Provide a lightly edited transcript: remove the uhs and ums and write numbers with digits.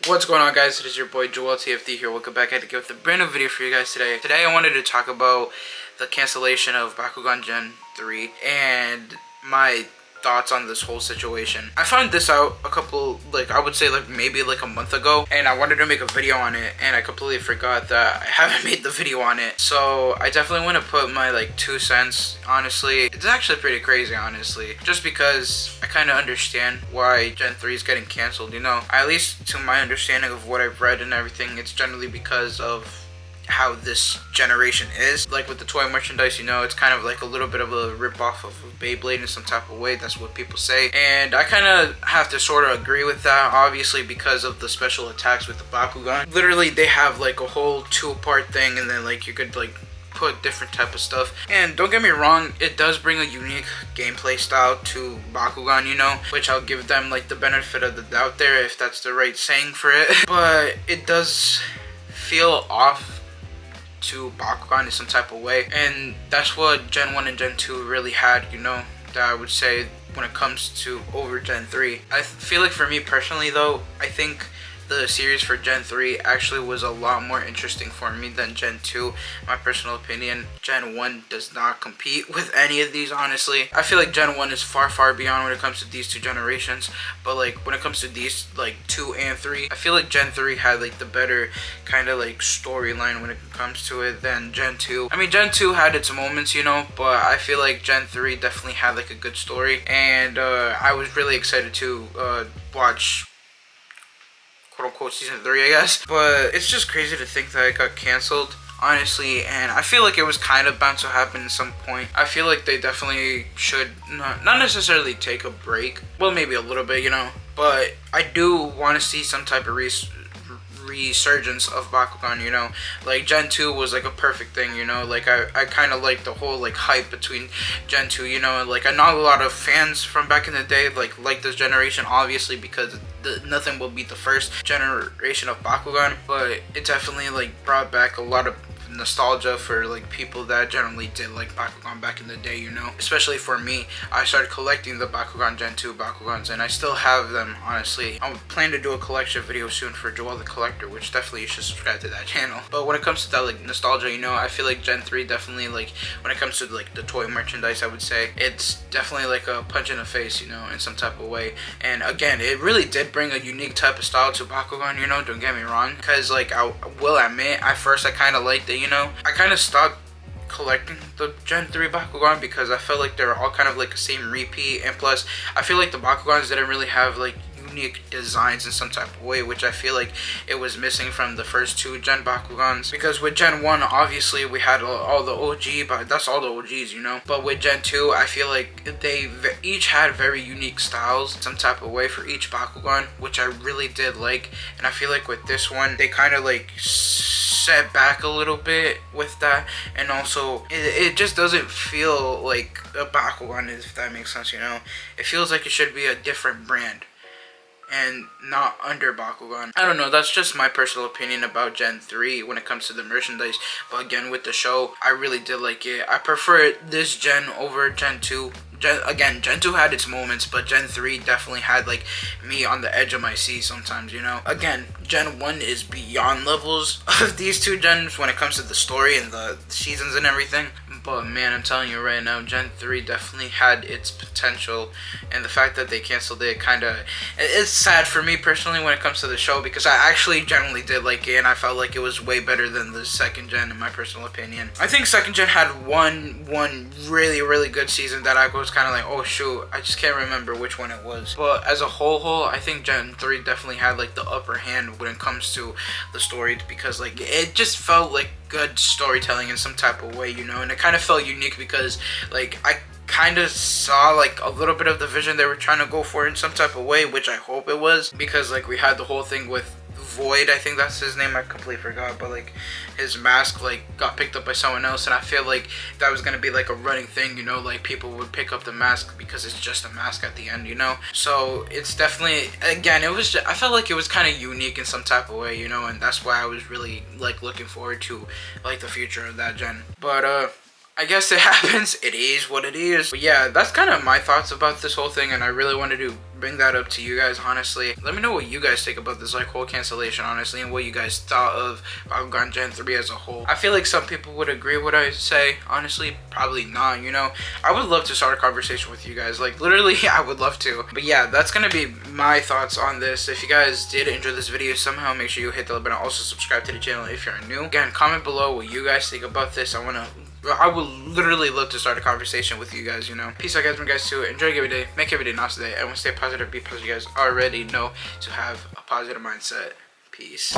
What's going on, guys? It is your boy Joel TFD here. Welcome back. I had to give a brand new video for you guys today. Today I wanted to talk about the cancellation of Bakugan Gen 3 and my thoughts on this whole situation. I found this out a couple, I would say maybe a month ago, and I wanted to make a video on it, and I completely forgot that I haven't made the video on it. So I definitely want to put my 2 cents. Honestly, it's actually pretty crazy, honestly, just because I kind of understand why Gen 3 is getting canceled, you know. At least to my understanding of what I've read and everything, it's generally because of how this generation is. Like with the toy merchandise, you know, it's kind of like a little bit of a rip-off of Beyblade in some type of way. That's what people say, and I kind of have to sort of agree with that, obviously, because of the special attacks with the Bakugan. Literally, they have a whole 2-part thing, and then you could put different type of stuff. And don't get me wrong, it does bring a unique gameplay style to Bakugan, you know, which I'll give them the benefit of the doubt there, if that's the right saying for it. But it does feel off to Bakugan in some type of way, and that's what Gen 1 and Gen 2 really had, you know, that I would say when it comes to over Gen 3. I feel like for me personally though, I think the series for Gen 3 actually was a lot more interesting for me than Gen 2. My personal opinion, Gen 1 does not compete with any of these, honestly. I feel like Gen 1 is far beyond when it comes to these two generations, but when it comes to these 2 and 3, I feel like Gen 3 had the better kind of storyline when it comes to it than Gen 2. I mean, Gen 2 had its moments, you know, but I feel like Gen 3 definitely had a good story, and I was really excited to watch quote-unquote season 3, I guess. But it's just crazy to think that it got canceled, honestly, and I feel like it was kind of bound to happen at some point. I feel like they definitely should not necessarily take a break, well, maybe a little bit, you know, but I do want to see some type of resurgence of Bakugan, you know. Gen 2 was a perfect thing, you know. I kind of like the whole hype between Gen 2, you know, and I know a lot of fans from back in the day like this generation, obviously, because nothing will beat the first generation of Bakugan, but it definitely brought back a lot of nostalgia for people that generally did Bakugan back in the day, you know. Especially for me, I started collecting the Bakugan Gen 2 Bakugans, and I still have them, honestly. I'm planning to do a collection video soon for Joel the Collector, which definitely you should subscribe to that channel. But when it comes to that nostalgia, you know, I feel like Gen 3 definitely when it comes to the toy merchandise, I would say it's definitely a punch in the face, you know, in some type of way. And again, it really did bring a unique type of style to Bakugan, you know, don't get me wrong, because I will admit, at first I kind of liked it, you know. I kind of stopped collecting the Gen 3 Bakugan because I felt like they were all kind of the same repeat, and plus I feel like the Bakugans didn't really have unique designs in some type of way, which I feel like it was missing from the first 2 Gen Bakugans. Because with Gen 1, obviously we had all the OG, but that's all the OGs, you know. But with Gen 2, I feel like they each had very unique styles, some type of way for each Bakugan, which I really did like. And I feel like with this one, they kind of set back a little bit with that, and also it just doesn't feel like a Bakugan, if that makes sense, you know. It feels like it should be a different brand and not under Bakugan. I don't know, that's just my personal opinion about Gen 3 when it comes to the merchandise. But again, with the show, I really did like it. I prefer this gen over Gen 2. Gen 2 had its moments, but Gen 3 definitely had me on the edge of my seat sometimes, you know. Again, Gen 1 is beyond levels of these 2 gens when it comes to the story and the seasons and everything. But man, I'm telling you right now, Gen 3 definitely had its potential, and the fact that they canceled it it's sad for me personally when it comes to the show, because I actually generally did like it, and I felt like it was way better than the 2nd gen in my personal opinion. I think 2nd gen had one really good season that I was kind of oh shoot, I just can't remember which one it was. But as a whole, I think Gen 3 definitely had the upper hand when it comes to the story, because it just felt like good storytelling in some type of way, you know. And it kind of felt unique because I kind of saw a little bit of the vision they were trying to go for in some type of way, which I hope it was, because we had the whole thing with Void, I think that's his name, I completely forgot, but his mask got picked up by someone else, and I feel like that was gonna be a running thing, you know, people would pick up the mask because it's just a mask at the end, you know. So it's definitely, again, it was I felt like it was kind of unique in some type of way, you know, and that's why I was really looking forward to the future of that gen. But I guess it happens. It is what it is. But yeah, that's kind of my thoughts about this whole thing, and I really wanted to bring that up to you guys, honestly. Let me know what you guys think about this like whole cancellation, honestly, and what you guys thought of Bakugan Gen 3 as a whole. I feel like some people would agree with what I say, honestly. Probably not, you know. I would love to start a conversation with you guys, like literally I would love to. But yeah, that's gonna be my thoughts on this. If you guys did enjoy this video somehow, make sure you hit the like button. Also subscribe to the channel if you're new. Again, comment below what you guys think about this. I would literally love to start a conversation with you guys, you know. Peace out, guys. My guys, too. Enjoy every day. Make every day nice today. Everyone stay positive. Be positive. You guys already know to have a positive mindset. Peace.